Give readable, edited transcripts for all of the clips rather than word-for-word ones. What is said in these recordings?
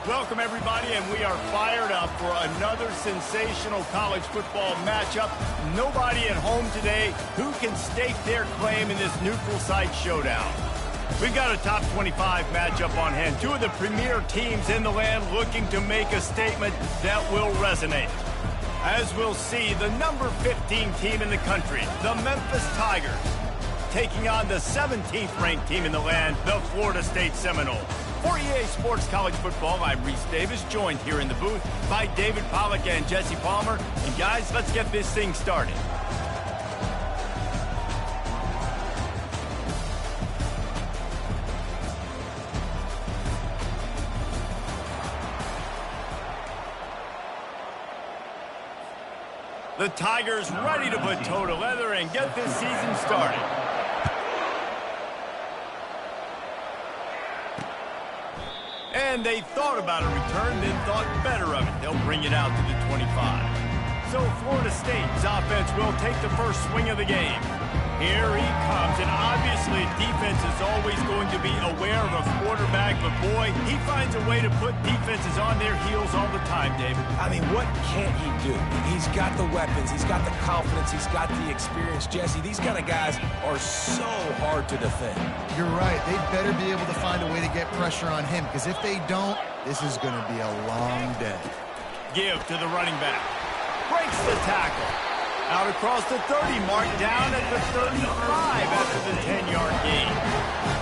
Welcome, everybody, and we are fired up for another sensational college football matchup. Nobody at home today who can stake their claim in this neutral site showdown. We've got a top 25 matchup on hand. Two of the premier teams in the land looking to make a statement that will resonate. As we'll see, the number 15 team in the country, the Memphis Tigers, taking on the 17th ranked team in the land, the Florida State Seminoles. For EA Sports College Football, I'm Reese Davis, joined here in the booth by David Pollack and Jesse Palmer. And guys, let's get this thing started. The Tigers ready to put toe to leather and get this season started. And they thought about a return, then thought better of it. They'll bring it out to the 25. So Florida State's offense will take the first swing of the game. Here he comes, and obviously defense is always going to be aware of a quarterback, but boy, he finds a way to put defenses on their heels all the time, David. I mean, what can't he do? He's got the weapons, he's got the confidence, he's got the experience. Jesse, these kind of guys are so hard to defend. You're right. They better be able to find a way to get pressure on him, because if they don't, this is going to be a long day. Give to the running back. Breaks the tackle. Out across the 30 mark, down at the 35 after the 10-yard gain.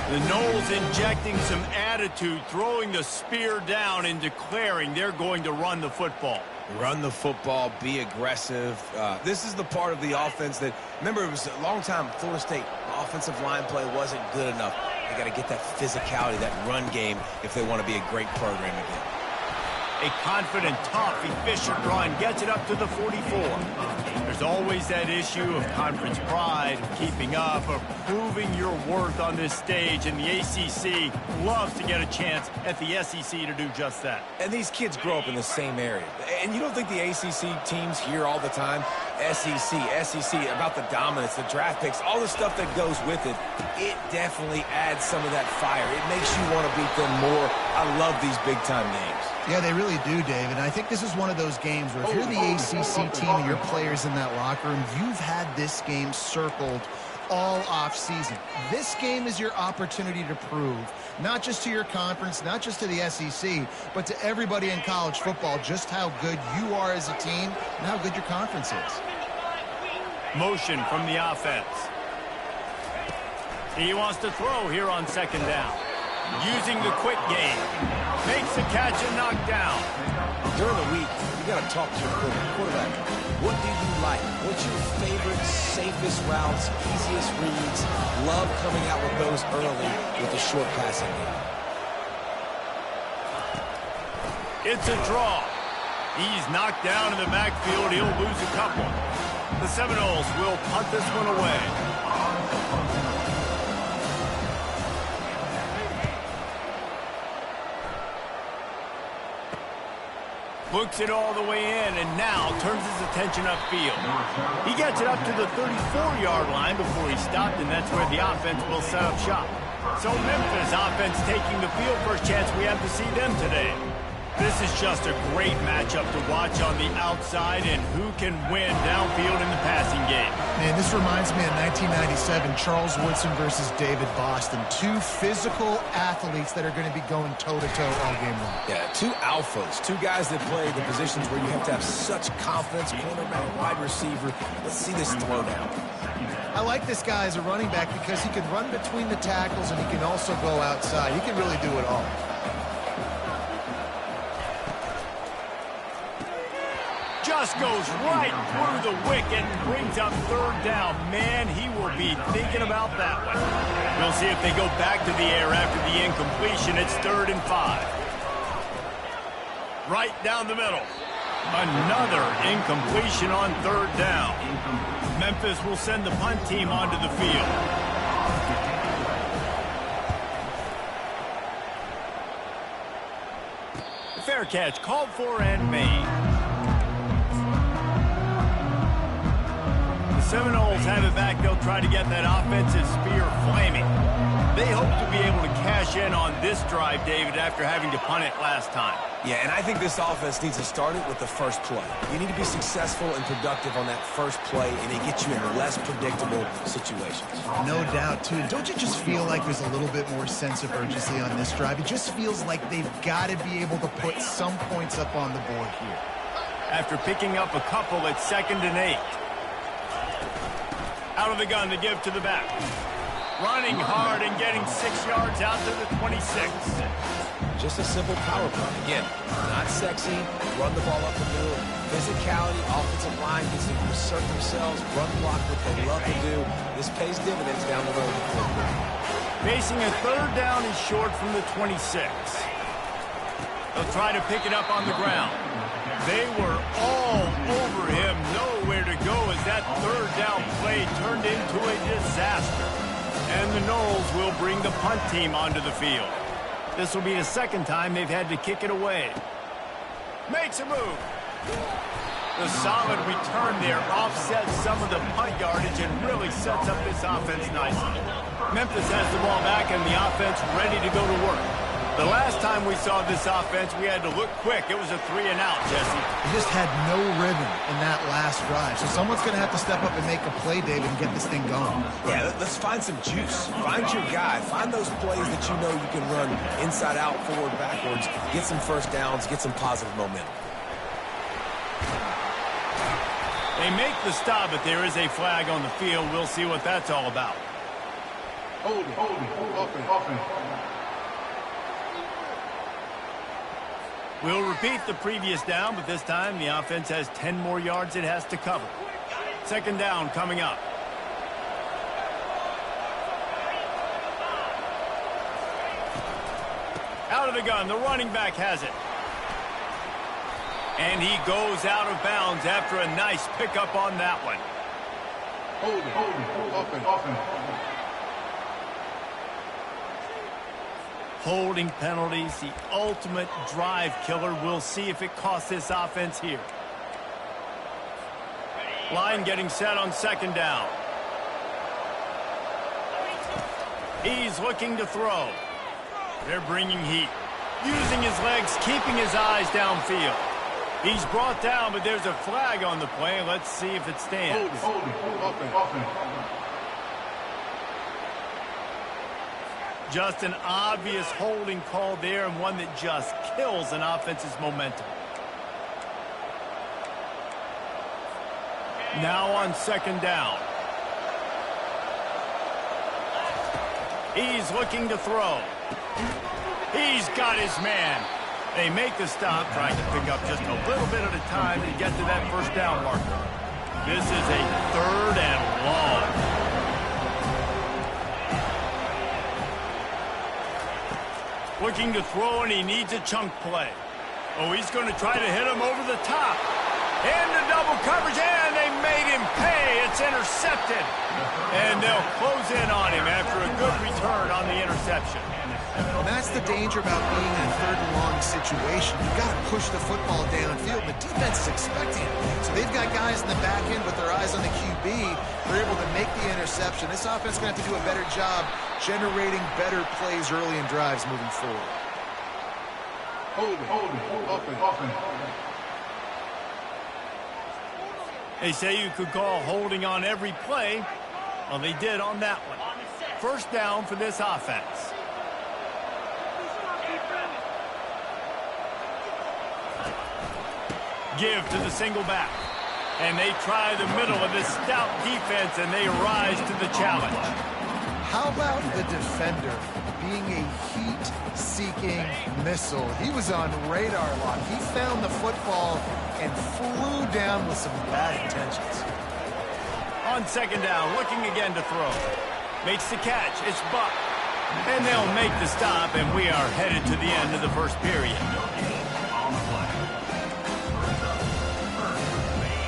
The Noles injecting some attitude, throwing the spear down and declaring they're going to run the football. Run the football, be aggressive. This is the part of the offense that, remember, it was a long time, Florida State offensive line play wasn't good enough. They got to get that physicality, that run game, if they want to be a great program again. A confident, tough, efficient run gets it up to the 44. There's always that issue of conference pride, of keeping up, of proving your worth on this stage, and the ACC loves to get a chance at the SEC to do just that. And these kids grow up in the same area. And you don't think the ACC teams hear all the time, SEC, about the dominance, the draft picks, all the stuff that goes with it, it definitely adds some of that fire. It makes you want to beat them more. I love these big-time games. Yeah, they really do, David. I think this is one of those games where if you're the ACC team and your players in that locker room, you've had this game circled all off-season. This game is your opportunity to prove, not just to your conference, not just to the SEC, but to everybody in college football, just how good you are as a team and how good your conference is. Motion from the offense. He wants to throw here on second down. Using the quick game. Makes the catch and knocked down. During the week, you got to talk to your quarterback. What do you like? What's your favorite, safest routes, easiest reads? Love coming out with those early with the short passing game. It's a draw. He's knocked down in the backfield. He'll lose a couple. The Seminoles will punt this one away. Looks it all the way in, and now turns his attention upfield. He gets it up to the 34-yard line before he stopped, and that's where the offense will set up shop. So Memphis offense taking the field. First chance we have to see them today. This is just a great matchup to watch on the outside, and who can win downfield in the passing game. Man, this reminds me of 1997, Charles Woodson versus David Boston. Two physical athletes that are going to be going toe-to-toe all game long. Yeah, two alphas, two guys that play the positions where you have to have such confidence, cornerback, wide receiver. Let's see this throwdown. I like this guy as a running back because he can run between the tackles and he can also go outside. He can really do it all. Just goes right through the wicket and brings up third down. Man, he will be thinking about that one. We'll see if they go back to the air after the incompletion. It's 3rd and 5. Right down the middle. Another incompletion on 3rd down. Memphis will send the punt team onto the field. Fair catch called for and made. Seminoles have it back. They'll try to get that offensive spear flaming. They hope to be able to cash in on this drive, David, after having to punt it last time. Yeah, and I think this offense needs to start it with the first play. You need to be successful and productive on that first play, and it gets you in less predictable situations. No doubt, too. Don't you just feel like there's a little bit more sense of urgency on this drive? It just feels like they've got to be able to put some points up on the board here. After picking up a couple at 2nd and 8. Out of the gun to give to the back. Running hard and getting 6 yards out to the 26. Just a simple power play. Again, not sexy, run the ball up the middle. Physicality, offensive line gets to assert themselves, run block what they love to do. This pays dividends down the road. Facing a 3rd down is short from the 26. They'll try to pick it up on the ground. They were all over him, nowhere to go as that 3rd down play turned into a disaster. And the Noles will bring the punt team onto the field. This will be the 2nd time they've had to kick it away. Makes a move. The solid return there offsets some of the punt yardage and really sets up this offense nicely. Memphis has the ball back and the offense ready to go to work. The last time we saw this offense, we had to look quick. It was a 3-and-out, Jesse. They just had no rhythm in that last drive. So someone's going to have to step up and make a play, David, and get this thing going. Yeah, let's find some juice. Find your guy. Find those plays that you know you can run inside out, forward, backwards. Get some first downs. Get some positive momentum. They make the stop, but there is a flag on the field. We'll see what that's all about. Hold it. Offense. We'll repeat the previous down, but this time the offense has 10 more yards it has to cover. 2nd down coming up. Out of the gun, the running back has it. And he goes out of bounds after a nice pickup on that one. Hold it. Offense. Holding penalties, the ultimate drive killer. We'll see if it costs this offense here. Line getting set on 2nd down. He's looking to throw. They're bringing heat. Using his legs, keeping his eyes downfield. He's brought down, but there's a flag on the play. Let's see if it stands. Hold it. Offense. Just an obvious holding call there, and one that just kills an offense's momentum. Now on 2nd down. He's looking to throw. He's got his man. They make the stop, trying to pick up just a little bit at a time to get to that 1st down marker. This is a 3rd and long. Looking to throw, and he needs a chunk play. Oh, he's going to try to hit him over the top. Into double coverage, and they made him pay. It's intercepted. And they'll close in on him after a good return on the interception. And that's the danger about being in a 3rd and long situation. You've got to push the football downfield. The defense is expecting it. So they've got guys in the back end with their eyes on the QB. They're able to make the interception. This offense is going to have to do a better job generating better plays early in drives moving forward. Hold it. Offense. They say you could call holding on every play. Well, they did on that one. 1st down for this offense. Give to the single back. And they try the middle of this stout defense, and they rise to the challenge. How about the defender being a heat-seeking missile? He was on radar lock. He found the football and flew down with some bad intentions. On 2nd down, looking again to throw. Makes the catch. It's Buck. And they'll make the stop, and we are headed to the end of the 1st period.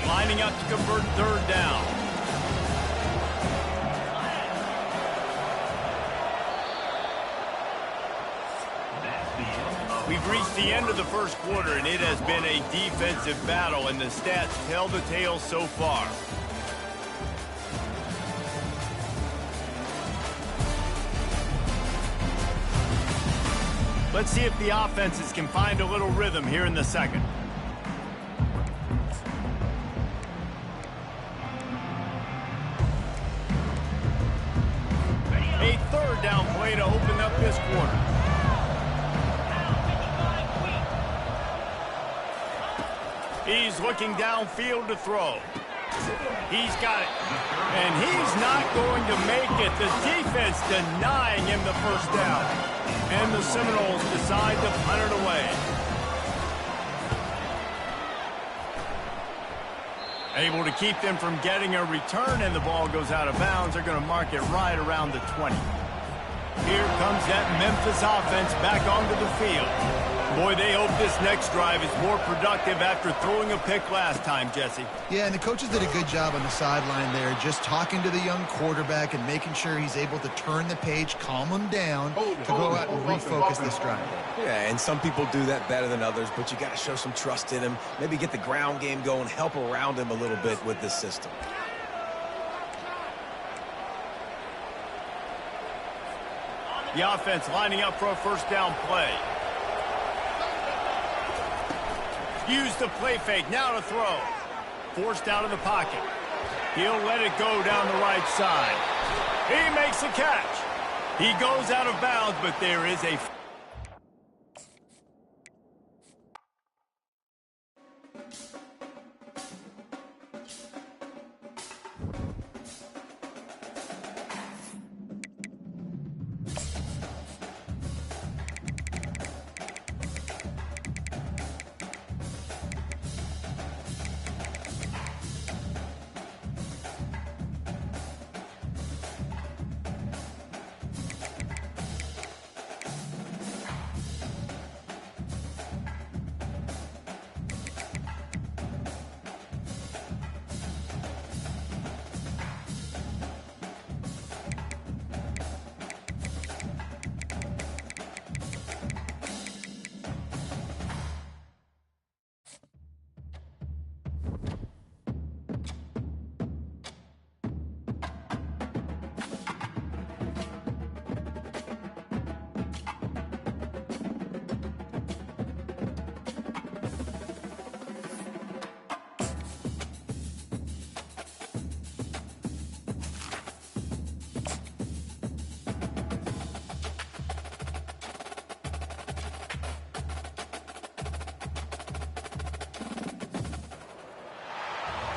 Lining up to convert 3rd down. We've reached the end of the 1st quarter, and it has been a defensive battle, and the stats tell the tale so far. Let's see if the offenses can find a little rhythm here in the second. A third down play to open up this quarter. He's looking downfield to throw. He's got it. And he's not going to make it. The defense denying him the first down. And the Seminoles decide to punt it away. Able to keep them from getting a return, and the ball goes out of bounds. They're going to mark it right around the 20. Here comes that Memphis offense back onto the field. Boy, they hope this next drive is more productive after throwing a pick last time, Jesse. Yeah, and the coaches did a good job on the sideline there, just talking to the young quarterback and making sure he's able to turn the page, calm him down, to go out and refocus this drive. Yeah, and some people do that better than others, but you got to show some trust in him. Maybe get the ground game going, help around him a little bit with this system. The offense lining up for a first down play. Use the play fake, now to throw. Forced out of the pocket. He'll let it go down the right side. He makes the catch. He goes out of bounds, but there is a...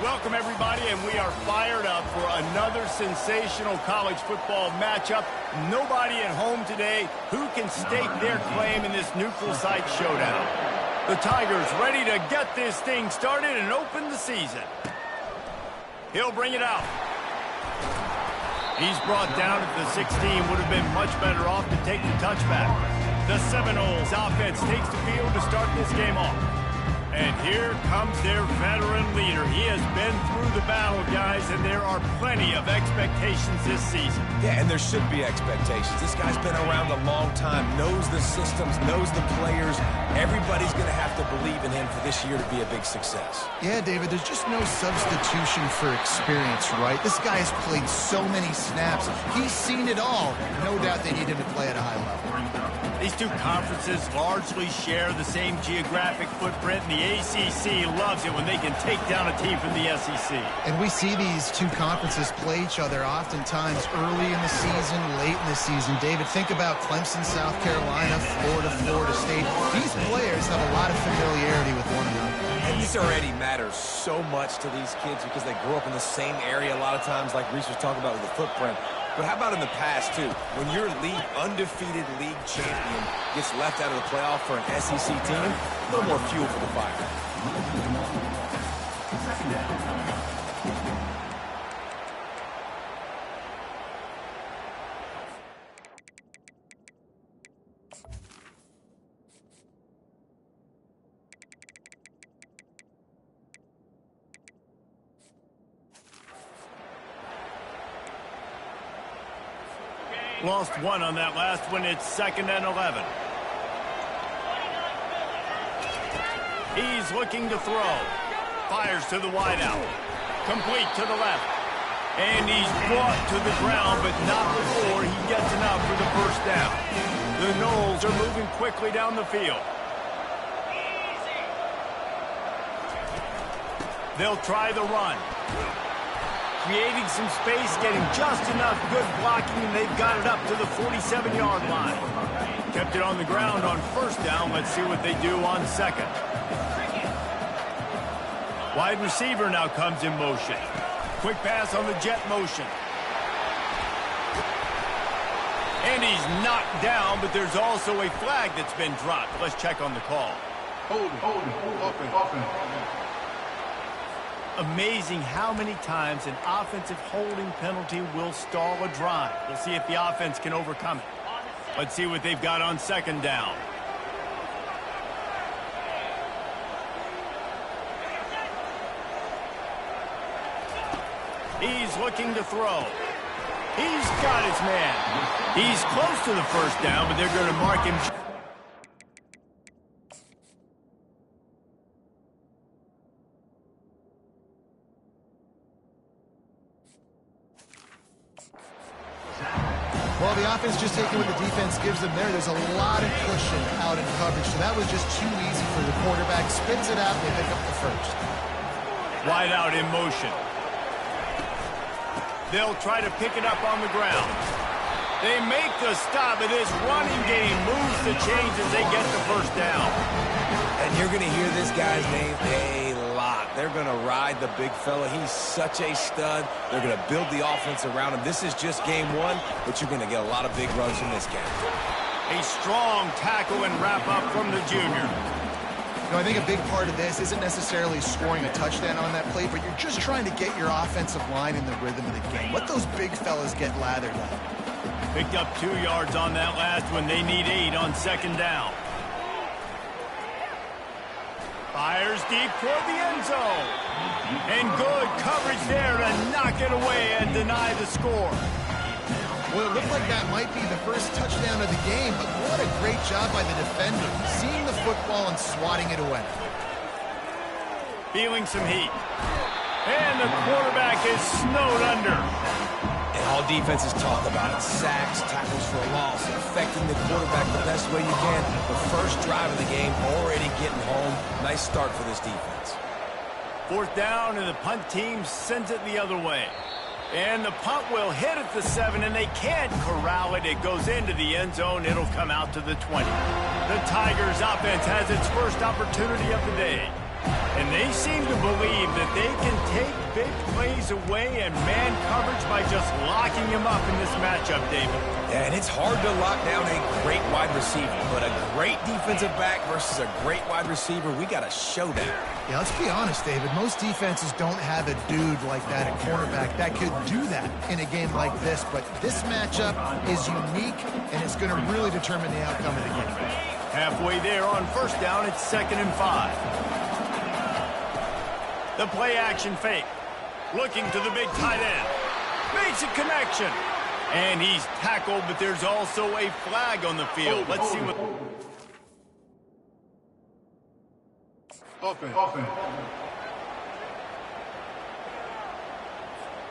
Welcome, everybody, and we are fired up for another sensational college football matchup. Nobody at home today who can stake their claim in this neutral site showdown. The Tigers ready to get this thing started and open the season. He'll bring it out. He's brought down at the 16. Would have been much better off to take the touchback. The Seminoles offense takes the field to start this game off. And here comes their veteran leader. He has been through the battle, guys, and there are plenty of expectations this season. Yeah, and there should be expectations. This guy's been around a long time, knows the systems, knows the players. Everybody's going to have to believe in him for this year to be a big success. Yeah, David, there's just no substitution for experience, right? This guy has played so many snaps. He's seen it all. No doubt they need him to play at a high level. These two conferences largely share the same geographic footprint, and the ACC loves it when they can take down a team from the SEC. And we see these two conferences play each other oftentimes early in the season, late in the season. David, think about Clemson, South Carolina, Florida State. These players have a lot of familiarity with one another. And this already matters so much to these kids because they grew up in the same area a lot of times, like Reese was talking about with the footprint. But how about in the past, too? When your undefeated league champion gets left out of the playoff for an SEC team, a little more fuel for the fire. Lost one on that last one. It's 2nd and 11. He's looking to throw. Fires to the wideout. Complete to the left. And he's brought to the ground, but not before he gets enough for the first down. The Knowles are moving quickly down the field. They'll try the run. Creating some space, getting just enough good blocking, and they've got it up to the 47-yard line. Kept it on the ground on first down. Let's see what they do on second. Wide receiver now comes in motion. Quick pass on the jet motion. And he's knocked down, but there's also a flag that's been dropped. Let's check on the call. Hold it, offense. Amazing how many times an offensive holding penalty will stall a drive. We'll see if the offense can overcome it. Let's see what they've got on second down. He's looking to throw. He's got his man. He's close to the first down, but they're going to mark him. Well, the offense just taking what the defense gives them there. There's a lot of cushion out in coverage, so that was just too easy for the quarterback. Spins it out, and they pick up the first. Wide out in motion. They'll try to pick it up on the ground. They make the stop, and this running game moves the chains as they get the first down. And you're going to hear this guy's name a lot. They're going to ride the big fella. He's such a stud. They're going to build the offense around him. This is just game one, but you're going to get a lot of big runs from this game. A strong tackle and wrap-up from the junior. You know, I think a big part of this isn't necessarily scoring a touchdown on that play, but you're just trying to get your offensive line in the rhythm of the game. Let those big fellas get lathered up. Picked up 2 yards on that last one. They need 8 on second down. Fires deep toward the end zone. And good coverage there to knock it away and deny the score. Well, it looked like that might be the first touchdown of the game, but what a great job by the defender, seeing the football and swatting it away. Feeling some heat. And the quarterback is snowed under. And all defenses talk about it. Sacks, tackles for a loss, affecting the quarterback the best way you can. The first drive of the game, already getting home. Nice start for this defense. Fourth down, and the punt team sends it the other way. And the punt will hit at the 7, and they can't corral it. It goes into the end zone. It'll come out to the 20. The Tigers' offense has its first opportunity of the day. And they seem to believe that they can take big plays away and man coverage by just locking him up in this matchup, David. Yeah, and it's hard to lock down a great wide receiver, but a great defensive back versus a great wide receiver, we got a showdown. Yeah, let's be honest, David. Most defenses don't have a dude like that at cornerback that could do that in a game like this, but this matchup is unique, and it's going to really determine the outcome of the game. Halfway there on first down, it's 2nd and 5. The play action fake. Looking to the big tight end. Makes a connection. And he's tackled, but there's also a flag on the field. Let's see what... Offense.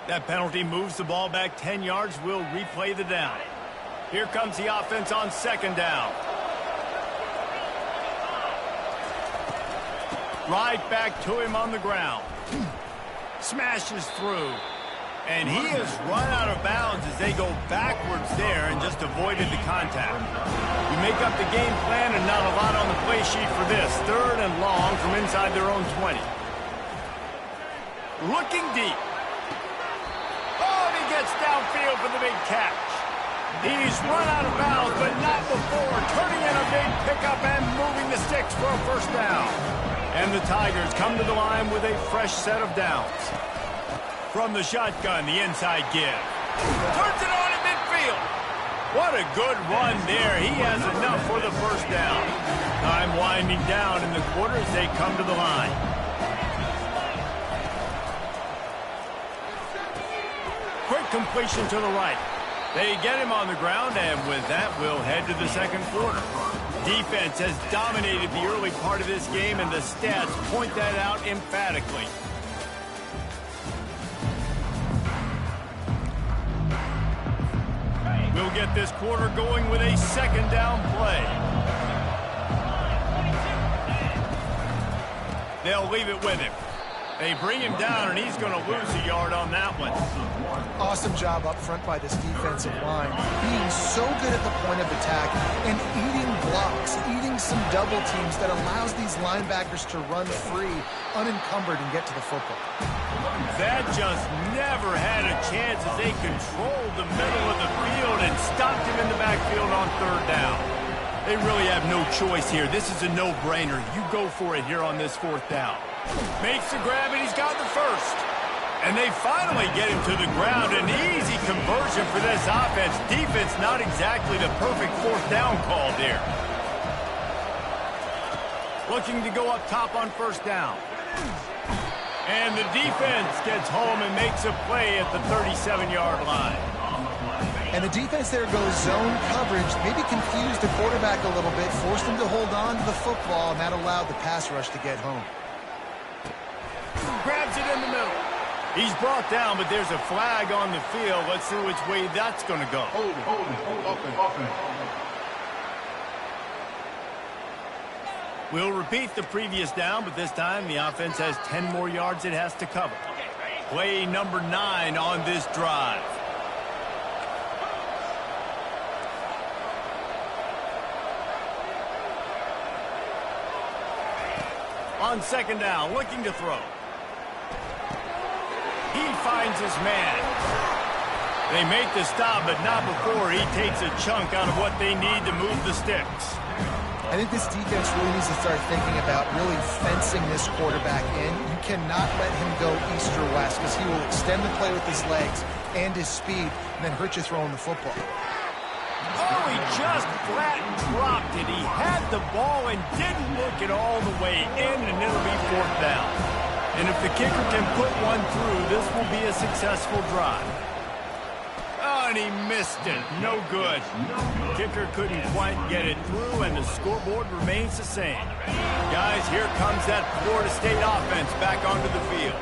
That penalty moves the ball back 10 yards. We'll replay the down. Here comes the offense on second down. Right back to him on the ground. Smashes through. And he has run out of bounds as they go backwards there and just avoided the contact. You make up the game plan and not a lot on the play sheet for this. 3rd and long from inside their own 20. Looking deep. Oh, and he gets downfield for the big catch. He's run out of bounds, but not before. Turning in a big pickup and moving the sticks for a first down. And the Tigers come to the line with a fresh set of downs. From the shotgun, the inside give. Turns it on in midfield. What a good run there. He has enough for the first down. Time winding down in the quarter as they come to the line. Quick completion to the right. They get him on the ground, and with that, we'll head to the second quarter. Defense has dominated the early part of this game, and the stats point that out emphatically. We'll get this quarter going with a second down play. They'll leave it with him. They bring him down, and he's going to lose a yard on that one. Awesome job up front by this defensive line. Being so good at the point of attack and eating blocks, eating some double teams that allows these linebackers to run free, unencumbered, and get to the football. That just never had a chance as they controlled the middle of the field and stopped him in the backfield on third down. They really have no choice here. This is a no-brainer. You go for it here on this fourth down. Makes the grab, and he's got the first. And they finally get him to the ground. An easy conversion for this offense. Defense not exactly the perfect fourth down call there. Looking to go up top on first down. And the defense gets home and makes a play at the 37-yard line. And the defense there goes zone coverage, maybe confused the quarterback a little bit, forced him to hold on to the football, and that allowed the pass rush to get home. Grabs it in the middle. He's brought down, but there's a flag on the field. Let's see which way that's going to go. Hold offense. We'll repeat the previous down, but this time the offense has 10 more yards it has to cover. Play number 9 on this drive. On second down, looking to throw. He finds his man. They make the stop, but not before he takes a chunk out of what they need to move the sticks. I think this defense really needs to start thinking about really fencing this quarterback in. You cannot let him go east or west because he will extend the play with his legs and his speed and then hurt you throwing the football. Oh, he just flat dropped it. He had the ball and didn't look it all the way in, and it'll be fourth down. And if the kicker can put one through, this will be a successful drive. Oh, and he missed it. No good. Kicker couldn't quite get it through, and the scoreboard remains the same. Guys, here comes that Florida State offense back onto the field.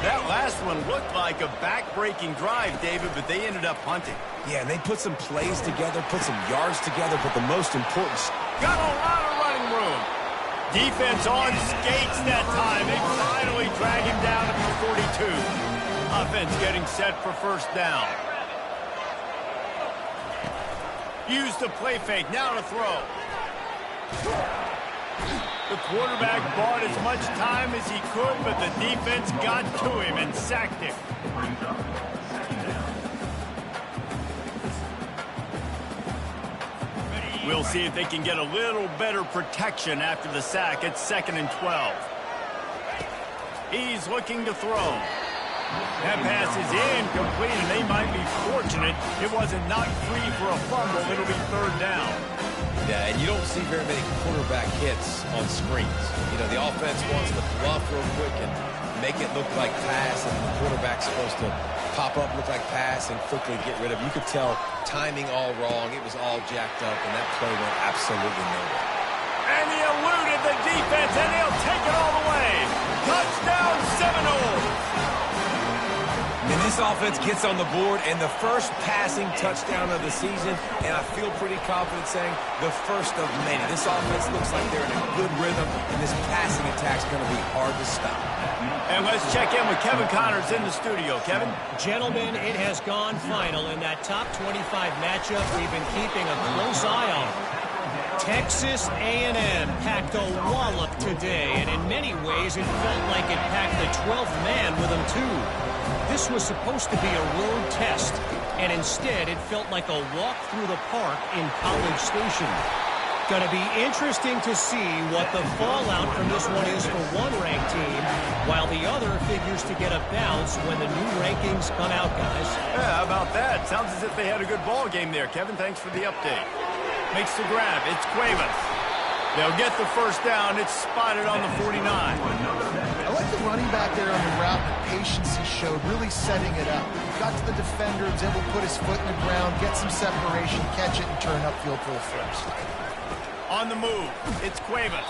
That last one looked like a back-breaking drive, David, but they ended up punting. Yeah, and they put some plays together, put some yards together, but the most important... Got a lot of running room. Defense on skates that time. They finally drag him down to the 42. Offense getting set for first down. Use the play fake. Now to throw. The quarterback bought as much time as he could, but the defense got to him and sacked him. We'll see if they can get a little better protection after the sack. It's 2nd and 12. He's looking to throw. That pass is incomplete, and they might be fortunate it wasn't knocked free for a fumble. It'll be third down. Yeah, and you don't see very many quarterback hits on screens. You know, the offense wants to bluff real quick and make it look like pass, and the quarterback's supposed to pop up, look like pass, and quickly get rid of it. You could tell timing all wrong. It was all jacked up, and that play went absolutely nowhere. And he eluded the defense, and he'll take it all the way. Touchdown, Seminoles. And this offense gets on the board, and the first passing touchdown of the season, and I feel pretty confident saying the first of many. This offense looks like they're in a good rhythm, and this passing attack's going to be hard to stop. And let's check in with Kevin Connors in the studio. Kevin? Gentlemen, it has gone final in that top 25 matchup we've been keeping a close eye on. Texas A&M packed a wallop today, and in many ways it felt like it packed the 12th man with them too. This was supposed to be a road test, and instead it felt like a walk through the park in College Station. Going to be interesting to see what the fallout from this one is for one ranked team, while the other figures to get a bounce when the new rankings come out, guys. Yeah, how about that? Sounds as if they had a good ball game there. Kevin, thanks for the update. Makes the grab. It's Cuevas. They'll get the first down. It's spotted on the 49. I like the running back there on the route, the patience he showed, really setting it up. Got to the defender, was able to put his foot in the ground, get some separation, catch it, and turn upfield for the first. On the move, it's Cuevas.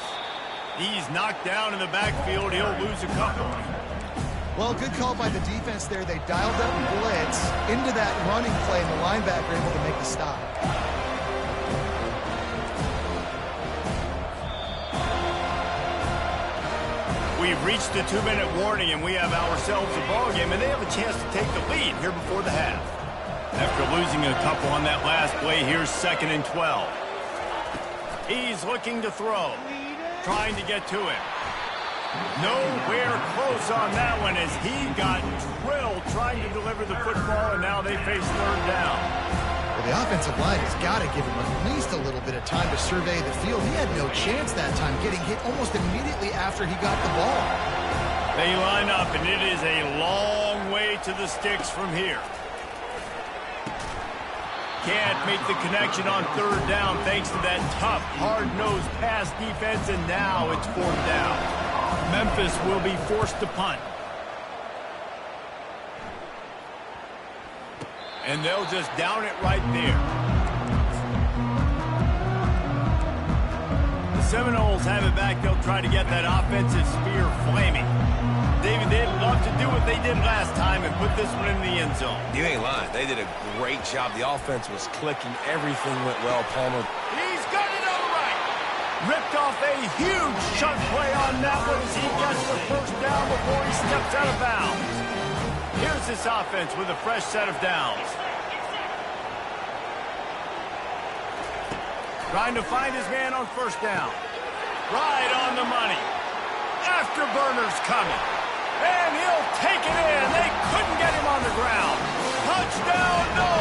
He's knocked down in the backfield. He'll lose a couple. Well, good call by the defense there. They dialed up blitz into that running play, and the linebacker able to make the stop. We've reached the 2-minute warning, and we have ourselves a ball game, and they have a chance to take the lead here before the half. After losing a couple on that last play, here's 2nd and 12. He's looking to throw, trying to get to it. Nowhere close on that one as he got drilled trying to deliver the football, and now they face 3rd down. Well, the offensive line has got to give him at least a little bit of time to survey the field. He had no chance that time, getting hit almost immediately after he got the ball. They line up, and it is a long way to the sticks from here. Can't make the connection on 3rd down thanks to that tough, hard-nosed pass defense, and now it's 4th down. Memphis will be forced to punt. And they'll just down it right there. The Seminoles have it back. They'll try to get that offensive spear flaming. David, they'd love to do what they did last time and put this one in the end zone. You ain't lying. They did a great job. The offense was clicking. Everything went well, Palmer. He's got it all right. Ripped off a huge chunk play on that one as he gets the 1st down before he steps out of bounds. Here's this offense with a fresh set of downs. Trying to find his man on 1st down. Right on the money. Afterburner's coming. And he'll take it in. They couldn't get him on the ground. Touchdown, no!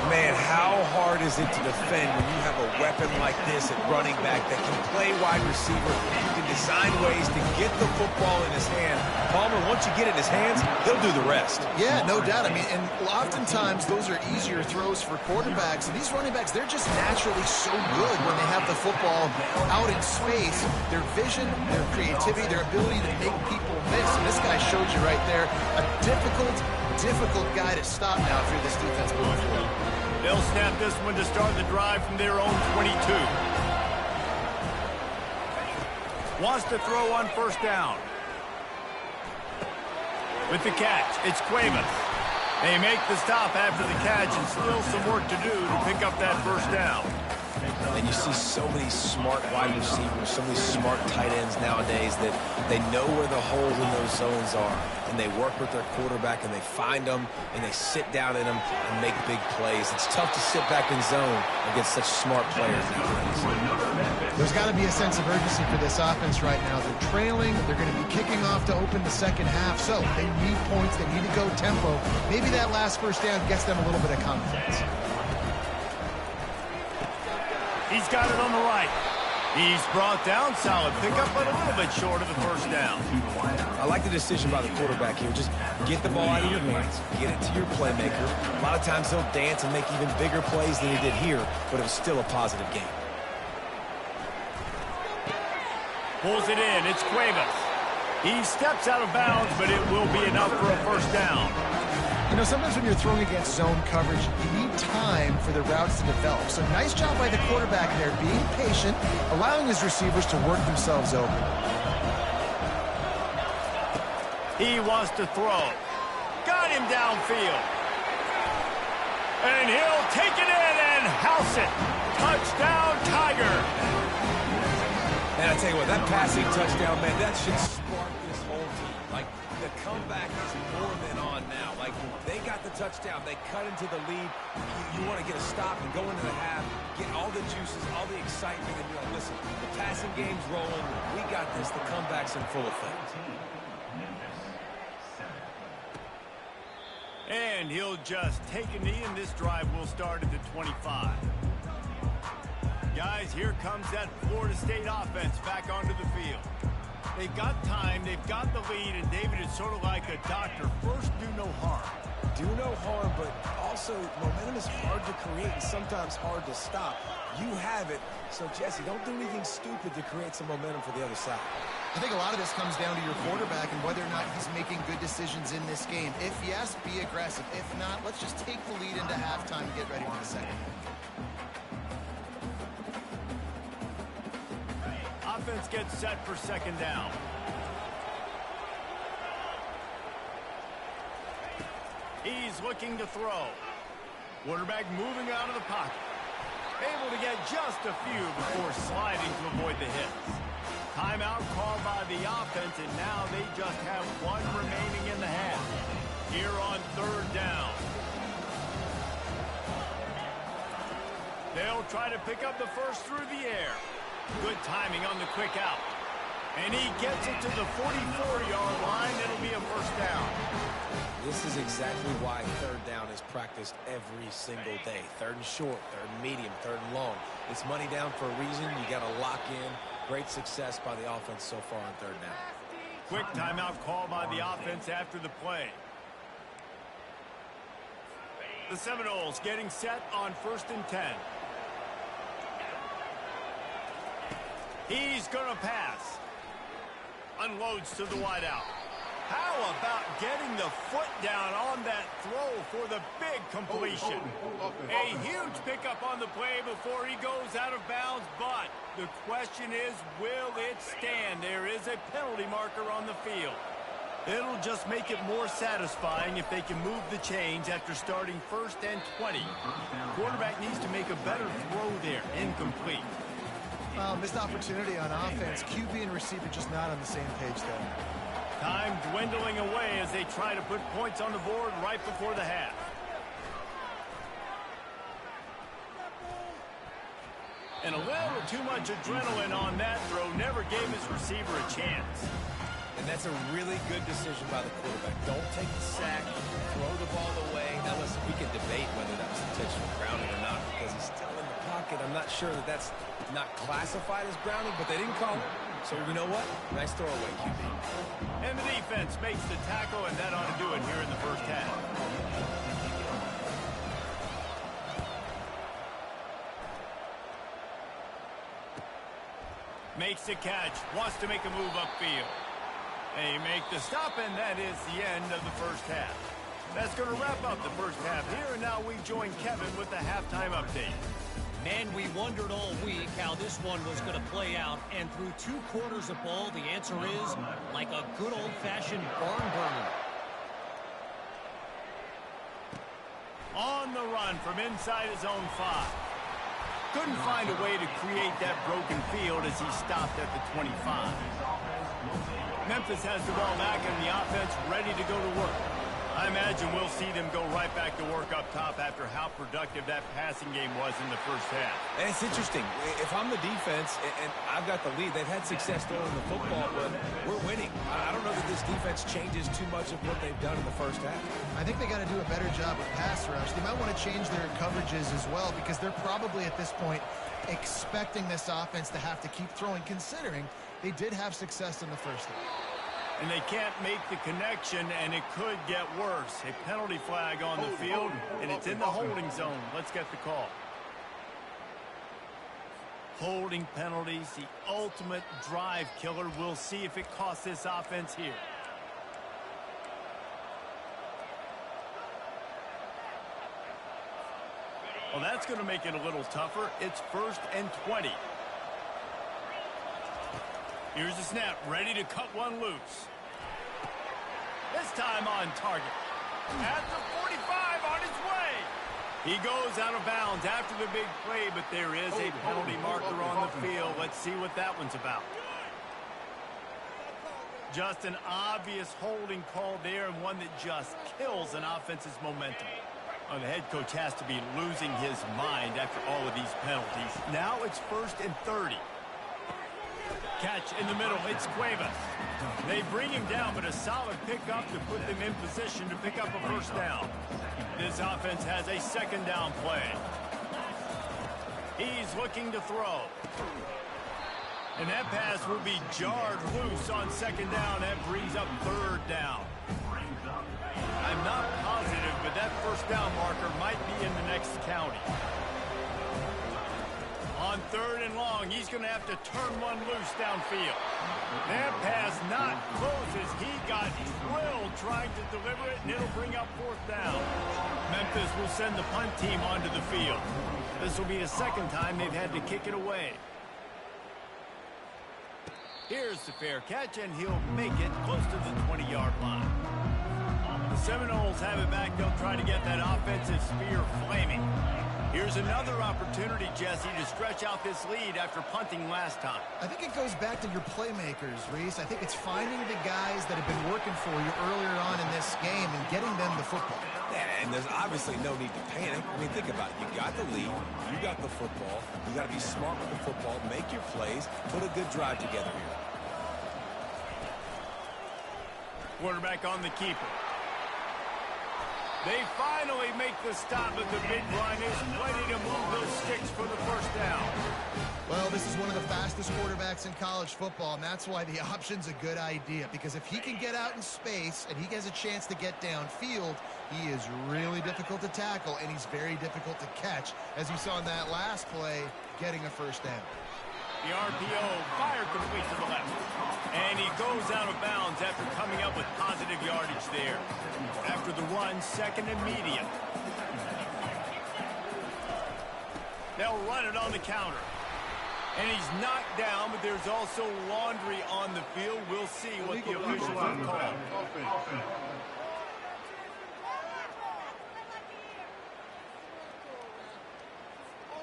Man, how hard is it to defend when you have a weapon like this at running back that can play wide receiver, who can design ways to get the football in his hand? Palmer, once you get it in his hands, he'll do the rest. Yeah, no doubt. I mean, and oftentimes those are easier throws for quarterbacks. And these running backs, they're just naturally so good when they have the football out in space. Their vision, their creativity, their ability to make people miss. And this guy showed you right there, a difficult guy to stop now if you're this defense moving forward. They'll snap this one to start the drive from their own 22. Wants to throw on 1st down. With the catch, it's Cuevas. They make the stop after the catch, and still some work to do to pick up that 1st down. And you see so many smart wide receivers, so many smart tight ends nowadays that they know where the holes in those zones are. And they work with their quarterback, and they find them, and they sit down in them and make big plays. It's tough to sit back in zone against such smart players nowadays. There's got to be a sense of urgency for this offense right now. They're trailing. They're going to be kicking off to open the 2nd half. So they need points. They need to go tempo. Maybe that last 1st down gets them a little bit of confidence. He's got it on the right. He's brought down, solid pickup, but a little bit short of the 1st down. I like the decision by the quarterback here. Just get the ball out of your hands, get it to your playmaker. A lot of times he'll dance and make even bigger plays than he did here, but it was still a positive game. Pulls it in. It's Cuevas. He steps out of bounds, but it will be enough for a 1st down. You know, sometimes when you're throwing against zone coverage, you need time for the routes to develop. So nice job by the quarterback there, being patient, allowing his receivers to work themselves open. He wants to throw. Got him downfield. And he'll take it in and house it. Touchdown, Tiger. And I tell you what, that passing touchdown, man, that should spark this whole team. Like, the comeback is more than on now. Like, they got the touchdown. They cut into the lead. You want to get a stop and go into the half, get all the juices, all the excitement, and you're like, listen, the passing game's rolling. We got this. The comeback's in full effect. And he'll just take a knee, and this drive will start at the 25. Guys, here comes that Florida State offense back onto the field. They've got time, they've got the lead, and David is sort of like a doctor. First, do no harm. Do no harm, but also momentum is hard to create and sometimes hard to stop. You have it, so Jesse, don't do anything stupid to create some momentum for the other side. I think a lot of this comes down to your quarterback and whether or not he's making good decisions in this game. If yes, be aggressive. If not, let's just take the lead into halftime and get ready for the 2nd. Offense gets set for 2nd down. He's looking to throw. Quarterback moving out of the pocket. Able to get just a few before sliding to avoid the hits. Timeout called by the offense, and now they just have one remaining in the half. Here on third down. They'll try to pick up the first through the air. Good timing on the quick out. And he gets it to the 44-yard line. It'll be a first down. This is exactly why third down is practiced every single day. Third and short, third and medium, third and long. It's money down for a reason. You got to lock in. Great success by the offense so far on third down. Quick timeout call by the offense after the play. The Seminoles getting set on 1st and 10. He's going to pass. Unloads to the wideout. How about getting the foot down on that throw for the big completion? A huge pickup on the play before he goes out of bounds, but the question is, will it stand? There is a penalty marker on the field. It'll just make it more satisfying if they can move the chains after starting 1st and 20. Quarterback needs to make a better throw there. Incomplete. Missed opportunity on offense. QB and receiver just not on the same page there. Time dwindling away as they try to put points on the board right before the half. And a little too much adrenaline on that throw. Never gave his receiver a chance. And that's a really good decision by the quarterback. Don't take the sack, throw the ball away. Now, listen, we can debate whether that was intentional grounding or not because he's still in the pocket. I'm not sure that that's not classified as grounding, but they didn't call it. So, you know what? Nice throwaway, QB. And the defense makes the tackle, and that ought to do it here in the first half. Makes the catch. Wants to make a move upfield. They make the stop, and that is the end of the first half. That's going to wrap up the first half here, and now we join Kevin with the halftime update. Man, we wondered all week how this one was going to play out, and through 2 quarters of ball, the answer is like a good old-fashioned barn burner. On the run from inside his own 5. Couldn't find a way to create that broken field as he stopped at the 25. Memphis has the ball back and the offense ready to go to work. I imagine we'll see them go right back to work up top after how productive that passing game was in the first half. And it's interesting. If I'm the defense and I've got the lead, they've had success throwing the football, but we're winning. I don't know that this defense changes too much of what they've done in the first half. I think they got to do a better job with pass rush. They might want to change their coverages as well because they're probably at this point expecting this offense to have to keep throwing, considering they did have success in the first half. And they can't make the connection, and it could get worse. A penalty flag on the field, and it's in the holding zone. Let's get the call. Holding penalties, the ultimate drive killer. We'll see if it costs this offense here. Well, that's going to make it a little tougher. It's 1st and 20. Here's the snap, ready to cut one loose. This time on target. At the 45, on his way. He goes out of bounds after the big play, but there is a penalty marker on the field. Let's see what that one's about. Just an obvious holding call there, and one that just kills an offense's momentum. Well, the head coach has to be losing his mind after all of these penalties. Now it's 1st and 30. Catch in the middle, it's Cuevas. They bring him down, but a solid pickup to put them in position to pick up a first down. This offense has a 2nd down play. He's looking to throw. And that pass will be jarred loose on 2nd down. That brings up 3rd down. I'm not positive, but that first down marker might be in the next county. On 3rd and long, he's going to have to turn one loose downfield. That pass not close as he got drilled trying to deliver it, and it'll bring up 4th down. Memphis will send the punt team onto the field. This will be the 2nd time they've had to kick it away. Here's the fair catch, and he'll make it close to the 20-yard line. The Seminoles have it back. They'll try to get that offensive spear flaming. Here's another opportunity, Jesse, to stretch out this lead after punting last time. I think it goes back to your playmakers, Reese. I think it's finding the guys that have been working for you earlier on in this game and getting them the football. And there's obviously no need to panic. I mean, think about it. You got the lead. You got the football. You got to be smart with the football. Make your plays. Put a good drive together here. Quarterback on the keeper. They finally make the stop, but the big run is ready to move those sticks for the first down. Well, this is one of the fastest quarterbacks in college football, and that's why the option's a good idea. Because if he can get out in space and he has a chance to get downfield, he is really difficult to tackle, and he's very difficult to catch, as you saw in that last play, getting a first down. The RPO fired complete to the left. And he goes out of bounds after coming up with positive yardage there. After the run, second and medium. They'll run it on the counter. And he's knocked down, but there's also laundry on the field. We'll see what the officials will call.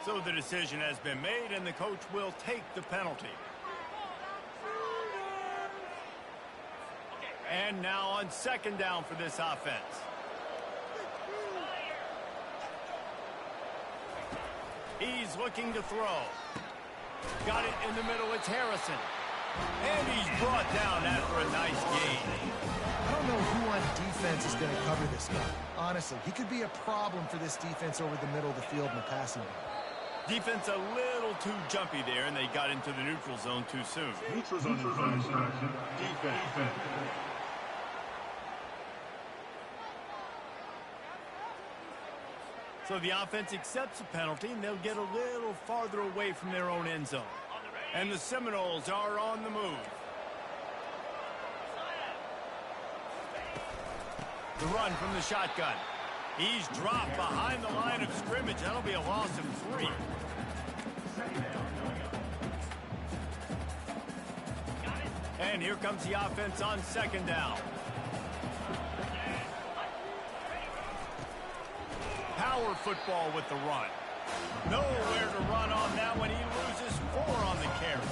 So the decision has been made, and the coach will take the penalty. And now on second down for this offense. He's looking to throw. Got it in the middle. It's Harrison. And he's brought down after a nice gain. I don't know who on defense is going to cover this guy. Honestly, he could be a problem for this defense over the middle of the field in the passing game. Defense a little too jumpy there, and they got into the neutral zone too soon. Neutral zone infraction. Defense. So the offense accepts the penalty, and they'll get a little farther away from their own end zone. And the Seminoles are on the move. The run from the shotgun. He's dropped behind the line of scrimmage. That'll be a loss of 3. And here comes the offense on second down. Power football with the run. Nowhere to run on that one. He loses 4 on the carry.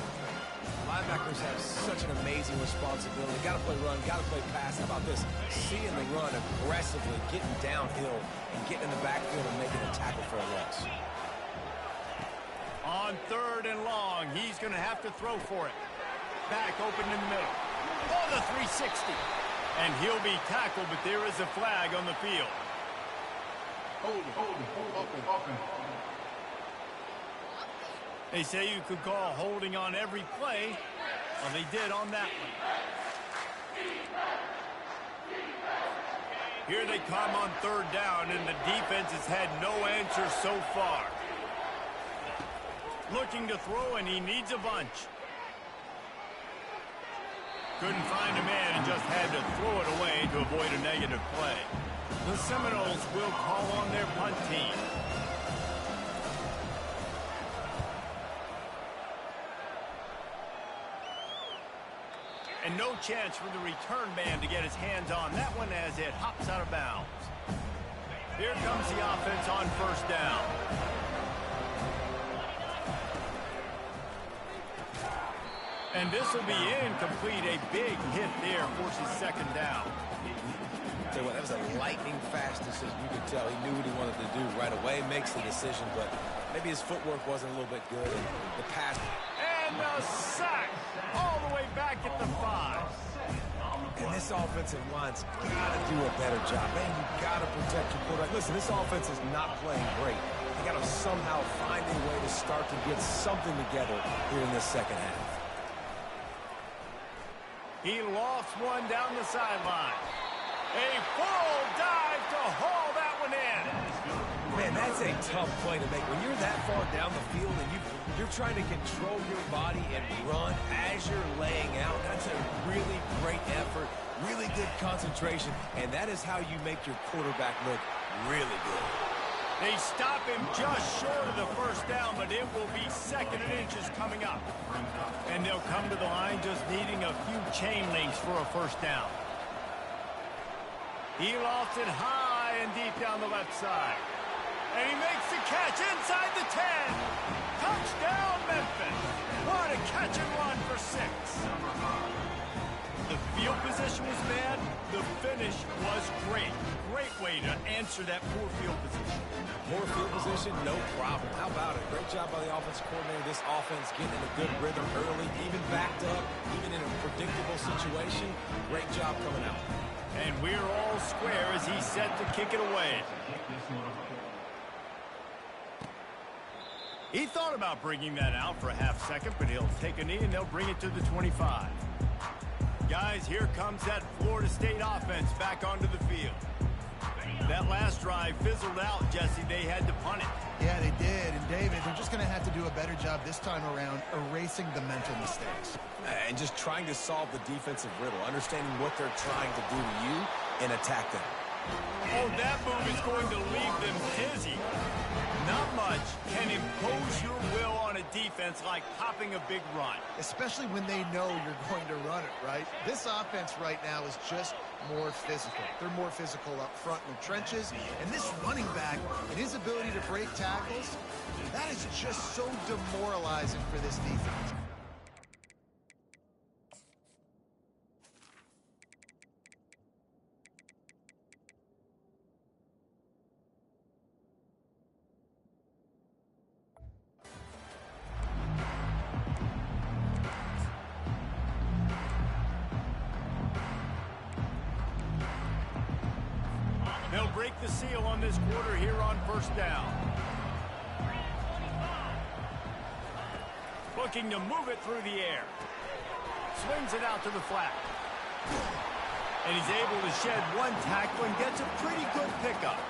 Linebackers have such an amazing responsibility. Got to play run, got to play pass. How about this? Seeing the run aggressively, getting downhill, and getting in the backfield and making a tackle for a loss. On third and long, he's going to have to throw for it. Back open in the middle. Oh, the 360. And he'll be tackled, but there is a flag on the field. Hold it. They say you could call holding on every play. Well, they did on that one. Here they come on third down, and the defense has had no answer so far. Looking to throw, and he needs a bunch. Couldn't find a man and just had to throw it away to avoid a negative play. The Seminoles will call on their punt team. And no chance for the return man to get his hands on that one as it hops out of bounds. Here comes the offense on first down. And this will be incomplete. A big hit there forces second down. Tell you what, that was a lightning-fast decision. You could tell he knew what he wanted to do right away. Makes the decision, but maybe his footwork wasn't a little bit good. And the pass. And the sack all the way back at the 5. And this offensive line's got to do a better job. Man, you got to protect your quarterback. Listen, this offense is not playing great. They got to somehow find a way to start to get something together here in this second half. He lofts one down the sideline. A full dive to haul that one in. Man, that's a tough play to make. When you're that far down the field and you're trying to control your body and run as you're laying out, that's a really great effort, really good concentration, and that is how you make your quarterback look really good. They stop him just short of the first down, but it will be second and inches coming up. And they'll come to the line just needing a few chain links for a first down. He lost it high and deep down the left side. And he makes the catch inside the 10. Touchdown, Memphis. What a catch and run for 6. The field position was bad. The finish was great. Great way to answer that poor field position. Poor field position, no problem. How about it? Great job by the offensive coordinator. This offense getting in a good rhythm early, even backed up, even in a predictable situation. Great job coming out. And we're all square as he's set to kick it away. He thought about bringing that out for a half second, but he'll take a knee and they'll bring it to the 25. Guys, here comes that Florida State offense back onto the field. That last drive fizzled out, Jesse. They had to punt it. Yeah, they did. And, David, they're just going to have to do a better job this time around erasing the mental mistakes. And just trying to solve the defensive riddle, understanding what they're trying to do to you and attack them. Oh, that move is going to leave them dizzy. Not much can impose your will on a defense like popping a big run. Especially when they know you're going to run it, right? This offense right now is just more physical. They're more physical up front in the trenches. And this running back and his ability to break tackles, that is just so demoralizing for this defense. They'll break the seal on this quarter here on first down. Looking to move it through the air. Swings it out to the flat. And he's able to shed one tackle and gets a pretty good pickup.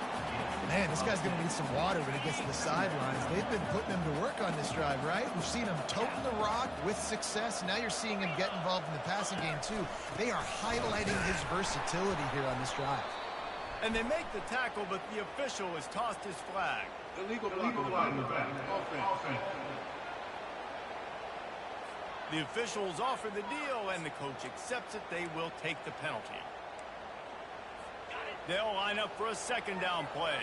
Man, this guy's going to need some water when he gets to the sidelines. They've been putting him to work on this drive, right? We've seen him toting the rock with success. Now you're seeing him get involved in the passing game, too. They are highlighting his versatility here on this drive. And they make the tackle, but the official has tossed his flag. Illegal flag in the back. Offense. The officials offer the deal, and the coach accepts it. They will take the penalty. They'll line up for a second down play.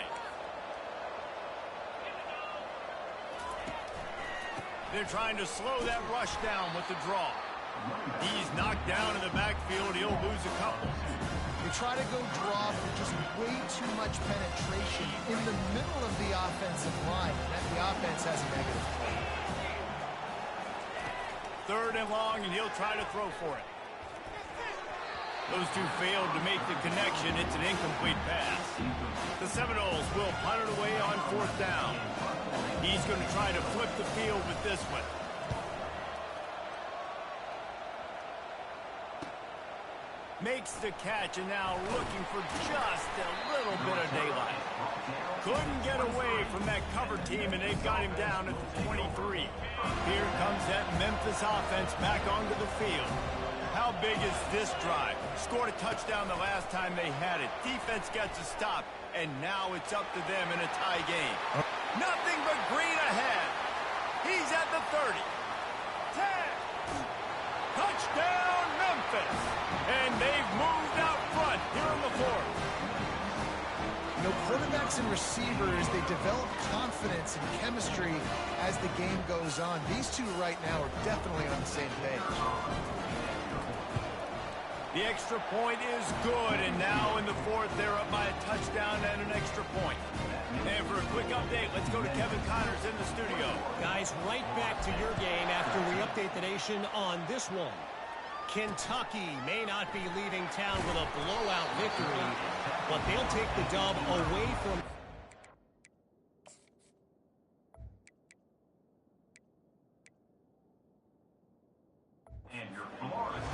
They're trying to slow that rush down with the draw. He's knocked down in the backfield. He'll lose a couple. They try to go draw for just way too much penetration in the middle of the offensive line. And the offense has a negative play. 3rd and long, and he'll try to throw for it. Those two failed to make the connection. It's an incomplete pass. The Seminoles will punt it away on 4th down. He's going to try to flip the field with this one. Makes the catch, and now looking for just a little bit of daylight. Couldn't get away from that cover team, and they've got him down at the 23. Here comes that Memphis offense back onto the field. How big is this drive? Scored a touchdown the last time they had it. Defense gets a stop, and now it's up to them in a tie game. Nothing but green ahead. He's at the 30. 10. Touchdown, Memphis. And they've moved out front here in the 4th. You know, quarterbacks and receivers, they develop confidence and chemistry as the game goes on. These two right now are definitely on the same page. The extra point is good, and now in the 4th, they're up by a touchdown and an extra point. And for a quick update, let's go to Kevin Connors in the studio. Guys, right back to your game after we update the nation on this one. Kentucky may not be leaving town with a blowout victory, but they'll take the dub away from...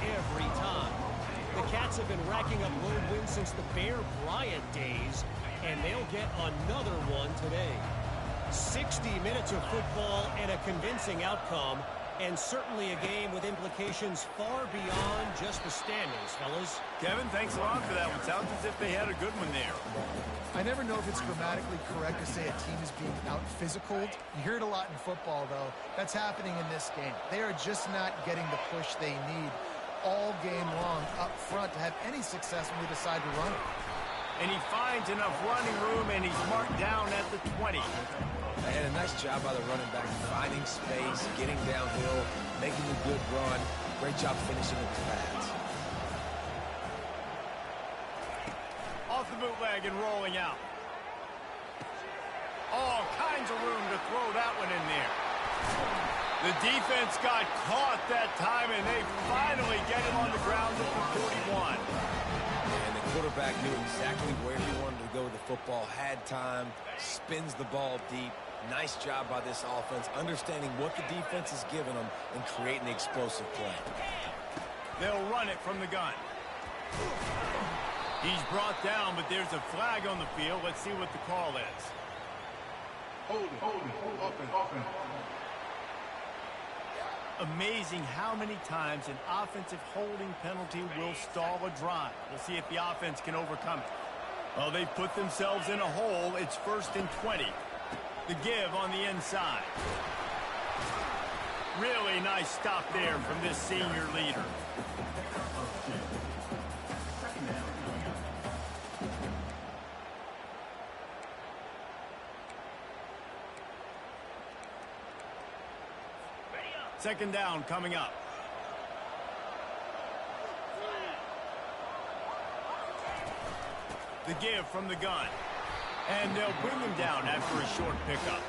every time. The Cats have been racking up road wins since the Bear Bryant days, and they'll get another one today. 60 minutes of football and a convincing outcome, and certainly a game with implications far beyond just the standings, fellas. Kevin, thanks a lot for that one. Sounds as if they had a good one there. I never know if it's grammatically correct to say a team is being out-physicaled. You hear it a lot in football, though. That's happening in this game. They are just not getting the push they need all game long up front to have any success when they decide to run it. And he finds enough running room, and he's marked down at the 20. And a nice job by the running back, finding space, getting downhill, making a good run. Great job finishing with his pads. Off the bootleg and rolling out. All kinds of room to throw that one in there. The defense got caught that time, and they finally get him on the ground at the 41. And the quarterback knew exactly where he wanted to go with the football, had time, spins the ball deep. Nice job by this offense, understanding what the defense is giving them and creating the explosive play. They'll run it from the gun. He's brought down, but there's a flag on the field. Let's see what the call is. Holding, offense. Amazing how many times an offensive holding penalty will stall a drive. We'll see if the offense can overcome it. Well, they've put themselves in a hole. It's 1st and 20. The give on the inside. Really nice stop there from this senior leader. Second down coming up. The give from the gun. And they'll bring him down after a short pickup.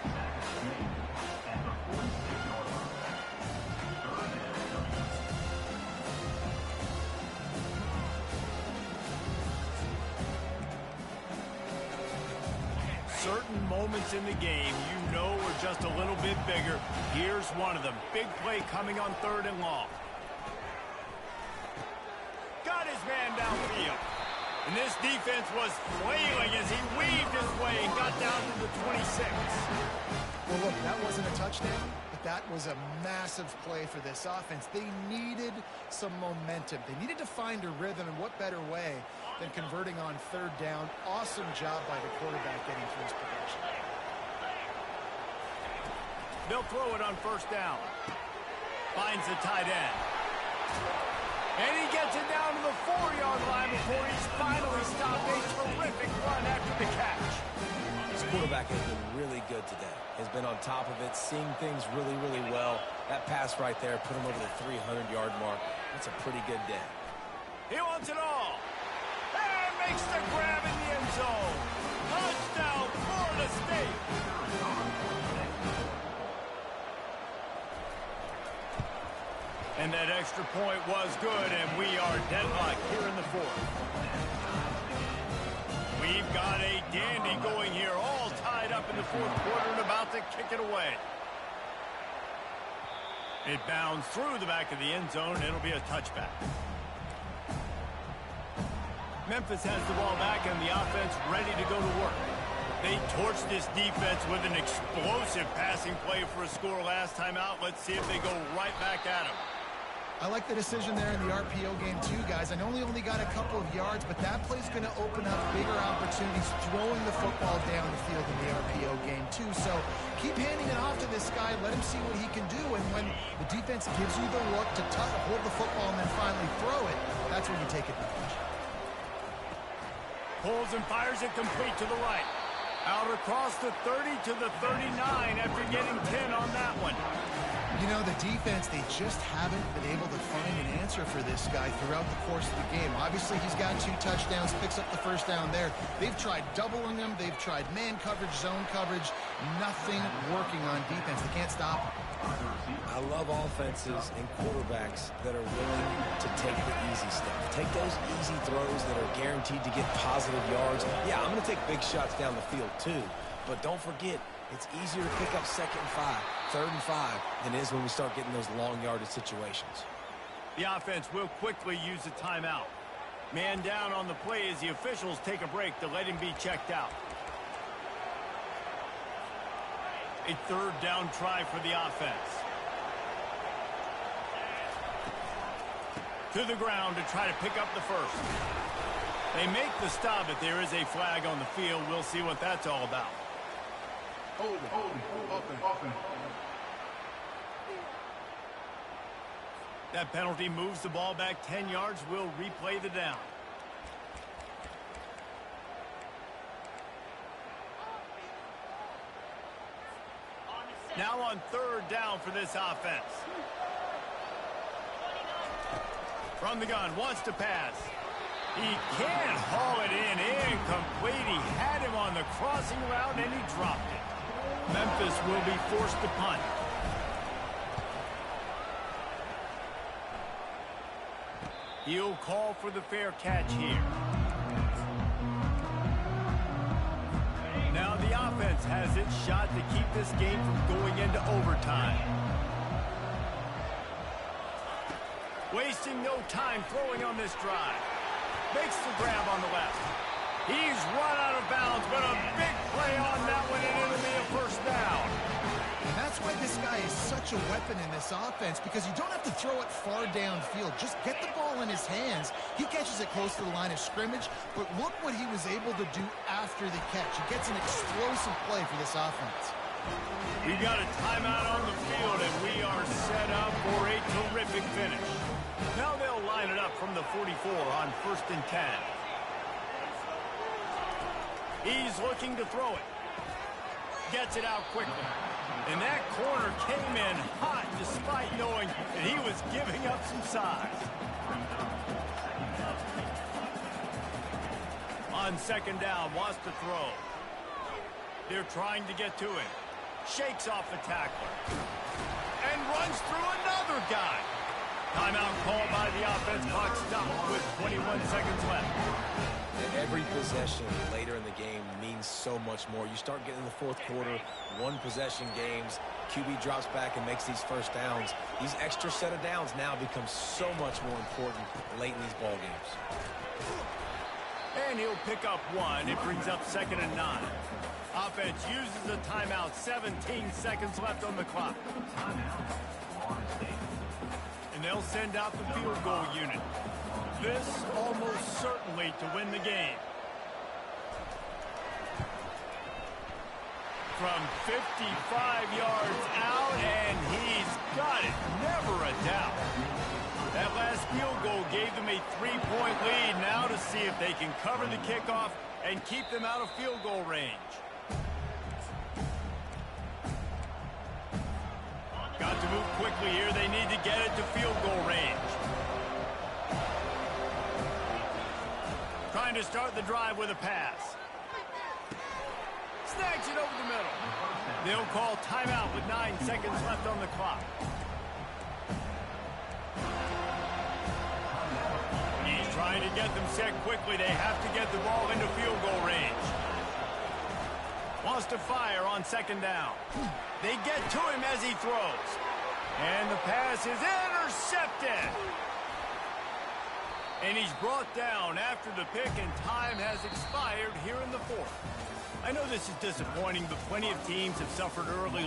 Certain moments in the game you know are just a little bit bigger. Here's one of them. Big play coming on 3rd and long. Got his man downfield. And this defense was flailing as he weaved his way and got down to the 26. Well, look, that wasn't a touchdown, but that was a massive play for this offense. They needed some momentum. They needed to find a rhythm, and what better way than converting on 3rd down. Awesome job by the quarterback getting through his progression. They'll throw it on 1st down. Finds the tight end. And he gets it down to the 4-yard line before he's finally stopped. A terrific run after the catch. This quarterback has been really good today. Has been on top of it, seeing things really, really well. That pass right there put him over the 300-yard mark. That's a pretty good day. He wants it all. And makes the grab in the end zone. Touchdown, Florida State. And that extra point was good, and we are deadlocked here in the 4th. We've got a dandy going here, all tied up in the 4th quarter and about to kick it away. It bounds through the back of the end zone, and it'll be a touchback. Memphis has the ball back, and the offense ready to go to work. They torched this defense with an explosive passing play for a score last time out. Let's see if they go right back at him. I like the decision there in the RPO game too, guys. I know he only got a couple of yards, but that play's going to open up bigger opportunities throwing the football down the field in the RPO game too. So keep handing it off to this guy. Let him see what he can do. And when the defense gives you the look to hold the football and then finally throw it, that's when you take advantage. Pulls and fires it complete to the right. Out across the 30 to the 39 after getting 10 on that one. You know, the defense, they just haven't been able to find an answer for this guy throughout the course of the game. Obviously, he's got 2 touchdowns, picks up the 1st down there. They've tried doubling him. They've tried man coverage, zone coverage. Nothing working on defense. They can't stop him. I love offenses and quarterbacks that are willing to take the easy stuff. Take those easy throws that are guaranteed to get positive yards. Yeah, I'm going to take big shots down the field too, but don't forget, it's easier to pick up 2nd and 5, 3rd and 5 than it is when we start getting those long yardage situations. The offense will quickly use a timeout. Man down on the play as the officials take a break to let him be checked out. A 3rd down try for the offense. To the ground to try to pick up the 1st. They make the stop, but there is a flag on the field. We'll see what that's all about. Offense. That penalty moves the ball back 10 yards. We'll replay the down. Now on third down for this offense. From the gun, wants to pass. He can't haul it in. Incomplete. He had him on the crossing route, and he dropped it. Memphis will be forced to punt. He'll call for the fair catch here. Now the offense has its shot to keep this game from going into overtime. Wasting no time throwing on this drive. Makes the grab on the left. He's run out of bounds, but a big play on that one, and it'll be a first down. And that's why this guy is such a weapon in this offense, because you don't have to throw it far downfield. Just get the ball in his hands. He catches it close to the line of scrimmage, but look what he was able to do after the catch. He gets an explosive play for this offense. We've got a timeout on the field, and we are set up for a terrific finish. Now they'll line it up from the 44 on 1st and 10. He's looking to throw it. Gets it out quickly. And that corner came in hot despite knowing that he was giving up some size. On 2nd down, wants to throw. They're trying to get to him. Shakes off the tackler. And runs through another guy. Timeout called by the offense. Clock stopped with 21 seconds left. Every possession later in the game means so much more. You start getting in the 4th quarter, one-possession games, QB drops back and makes these first downs. These extra set of downs now become so much more important late in these ball games. And he'll pick up one. It brings up 2nd and 9. Offense uses a timeout. 17 seconds left on the clock. And they'll send out the field goal unit. This almost certainly to win the game. From 55 yards out, and he's got it. Never a doubt. That last field goal gave them a 3-point lead. Now to see if they can cover the kickoff and keep them out of field goal range. Got to move quickly here. They need to get it to field goal range. Trying to start the drive with a pass. Snags it over the middle. They'll call timeout with 9 seconds left on the clock. He's trying to get them set quickly. They have to get the ball into field goal range. Wants to fire on 2nd down. They get to him as he throws. And the pass is intercepted. And he's brought down after the pick, and time has expired here in the 4th. I know this is disappointing, but plenty of teams have suffered early.